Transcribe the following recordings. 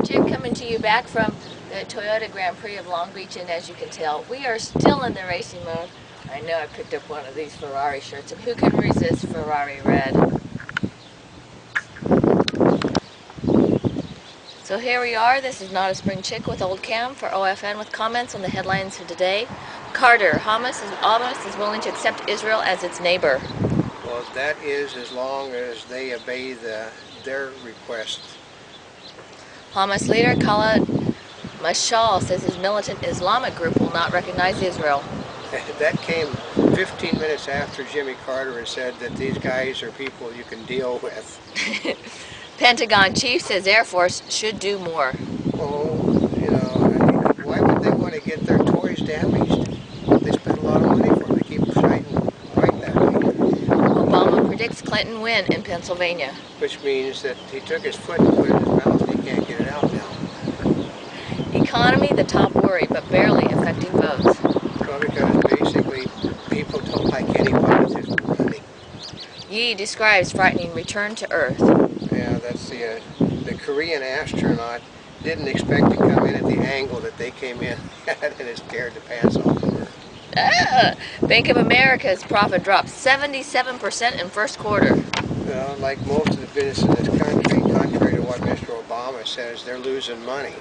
Jim coming to you back from the Toyota Grand Prix of Long Beach, and as you can tell, we are still in the racing mode. I know I picked up one of these Ferrari shirts, and who can resist Ferrari red? So here we are. This is Not a Spring Chick with Oldecam for OFN with comments on the headlines of today. Carter, Hamas is willing to accept Israel as its neighbor. Well, that is as long as they obey their request. Hamas leader Khaled Mashal says his militant Islamic group will not recognize Israel. That came 15 minutes after Jimmy Carter had said that these guys are people you can deal with. Pentagon chief says Air Force should do more. Oh, you know, why would they want to get their toys damaged? They spend a lot of money for them. They keep fighting right that way. Obama predicts Clinton win in Pennsylvania. Which means that he took his foot and put it in his mouth and he can't get it out now. Economy, the top worry, but barely affecting votes. Well, because basically people don't like any politics running. Yi describes frightening return to Earth. Yeah, that's the Korean astronaut didn't expect to come in at the angle that they came in at, and is scared to pass off of her. Bank of America's profit dropped 77% in first quarter. Well, like most of the business in this country, contrary to what Mr. Obama says, they're losing money.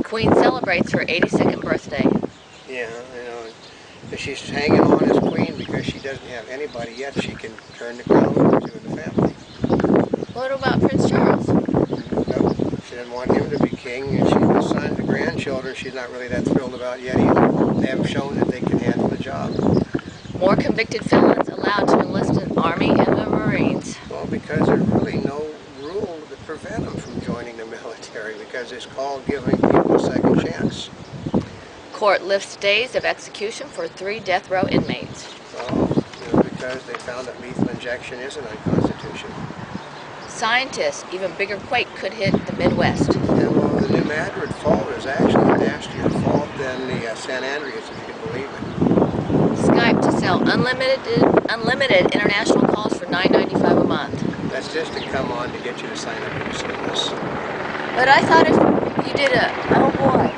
Queen celebrates her 82nd birthday. Yeah, you know, if she's hanging on as queen because she doesn't have anybody yet she can turn the crown over to in the family. What about Prince Charles? Nope, she didn't want him to be king, and she's the son, the grandchildren she's not really that thrilled about yet either. They haven't shown that they can handle the job. More convicted felons allowed to enlist in the Army and the Marines. Well, because there's really no rule to prevent them from joining the military, because it's called giving people a second chance. Court lifts days of execution for 3 death row inmates. Well, you know, because they found that lethal injection isn't unconstitutional. Scientists, even bigger quake could hit the Midwest. And well, the New Madrid fault is actually a nastier fault than the San Andreas, if you can believe it. Skype to sell unlimited international calls for $9.95 a month. That's just to come on to get you to sign up for the service. But I thought if you did oh boy,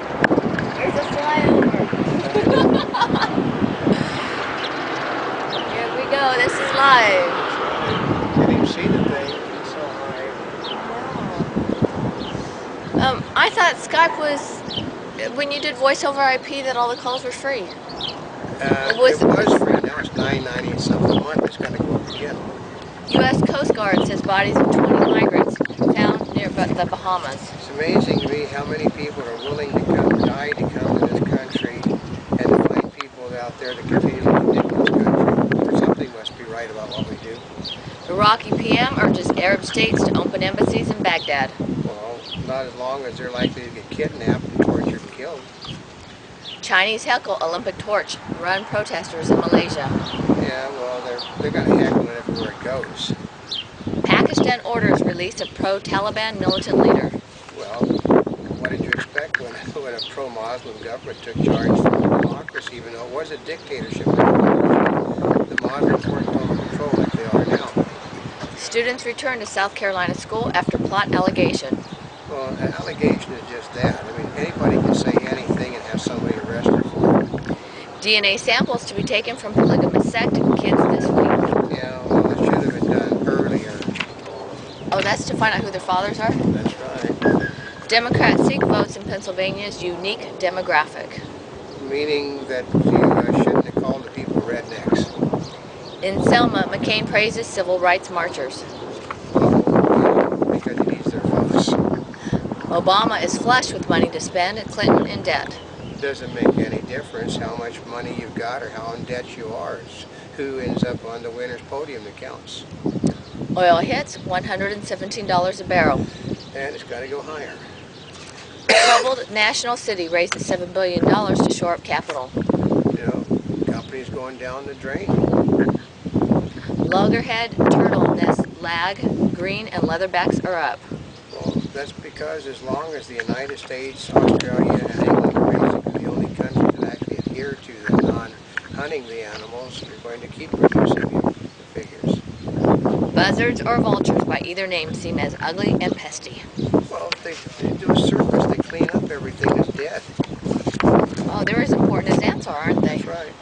there's a flyover. Here we go, this is live. You didn't even see the thing, it's so high. Wow. I thought Skype was, when you did voice over IP, that all the calls were free. It was free, now it's $9.90 something a month, it's going to go up again. U.S. Coast Guard says bodies of 20 migrants found near the Bahamas. It's amazing to me how many people are willing to die to come to this country and to find people out there to continue to live in this country. Or something must be right about what we do. Iraqi PM urges Arab states to open embassies in Baghdad. Well, not as long as they're likely to get kidnapped and tortured and killed. Chinese heckle Olympic torch, run protesters in Malaysia. Yeah, well, they're going to heckle it everywhere it goes. Pakistan orders release of pro-Taliban militant leader. Well, what did you expect when a pro-Muslim government took charge from a democracy, even though it was a dictatorship? The Muslims weren't total control like they are now. Students return to South Carolina school after plot allegation. Well, an allegation is just that. I mean, anybody can say anything and have somebody arrested for it. DNA samples to be taken from polygamous sect kids this week. Yeah, well, it should have been done earlier. Oh, that's to find out who their fathers are? That's right. Democrats seek votes in Pennsylvania's unique demographic. Meaning that you shouldn't have called the people rednecks. In Selma, McCain praises civil rights marchers. Because he needs their votes. Obama is flush with money to spend and Clinton in debt. It doesn't make any difference how much money you've got or how in debt you are. It's who ends up on the winner's podium that counts. Oil hits $117 a barrel. And it's got to go higher. Troubled National City raises $7 billion to shore up capital. You know, companies going down the drain. Loggerhead turtle nest lag, green and leatherbacks are up. Well, that's because as long as the United States, Australia, and England are basically the only countries that actually adhere to the non-hunting the animals, you're going to keep reducing the figures. Buzzards or vultures by either name seem as ugly and pesty. Well, they do a surface. They clean up everything that's dead. Oh, they're as important as ants are, aren't they? That's right.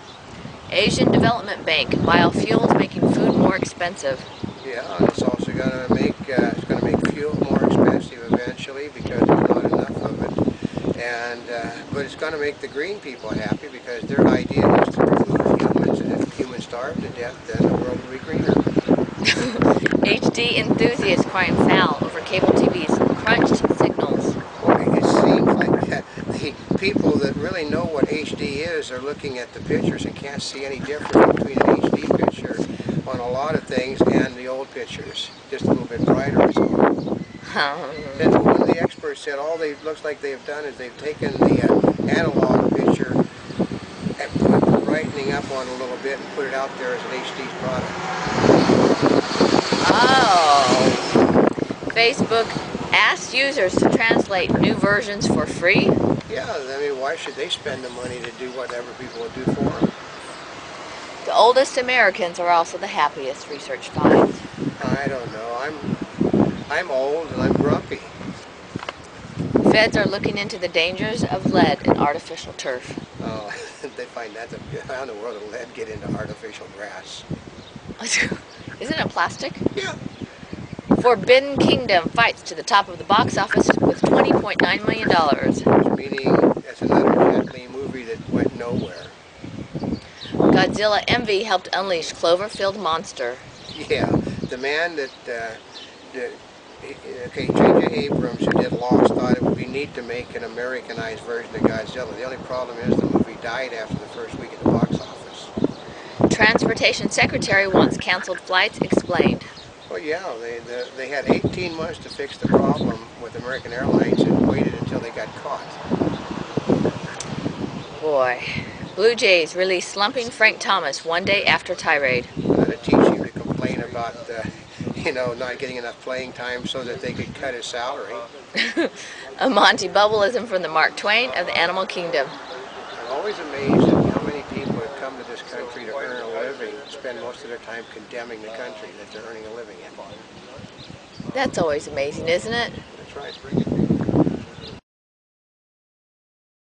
Asian Development Bank, biofuels making food more expensive. Yeah, and it's also going to make fuel more expensive eventually because there's not enough of it. And but it's going to make the green people happy because their idea was to remove humans, and if humans starve to death, then the world will be greener. HD enthusiasts crying foul over cable TV's crunched signals. Boy, it seems like that the people that really know what HD is are looking at the pictures and can't see any difference between an HD picture on a lot of things and the old pictures. Just a little bit brighter is all. And one of the experts said all they looks like they've done is they've taken the analog picture and put the brightening up on a little bit and put it out there as an HD product. Oh. Facebook asks users to translate new versions for free? Yeah, I mean, why should they spend the money to do whatever people will do for them? The oldest Americans are also the happiest, research finds. I don't know. I'm old and I'm grumpy. Feds are looking into the dangers of lead in artificial turf. Oh, they find that how in the world will lead get into artificial grass? Isn't it plastic? Yeah. Forbidden Kingdom fights to the top of the box office with $20.9 million. Meaning it's another Jet Li movie that went nowhere. Godzilla Envy helped unleash Cloverfield Monster. Yeah, the man that J.J. Abrams, who did Lost, thought it would be neat to make an Americanized version of Godzilla. The only problem is the movie died after the first week at the box office. Transportation Secretary wants canceled flights explained. Well, yeah, they had 18 months to fix the problem with American Airlines and waited until they got caught. Boy. Blue Jays release slumping Frank Thomas one day after tirade. To teach him to complain about, not getting enough playing time so that they could cut his salary. A Monty Bubbleism from the Mark Twain of the Animal Kingdom. I'm always amazed at how many people have come to this country to earn a living, spend most of their time condemning the country that they're earning a living in. That's always amazing, isn't it? That's right.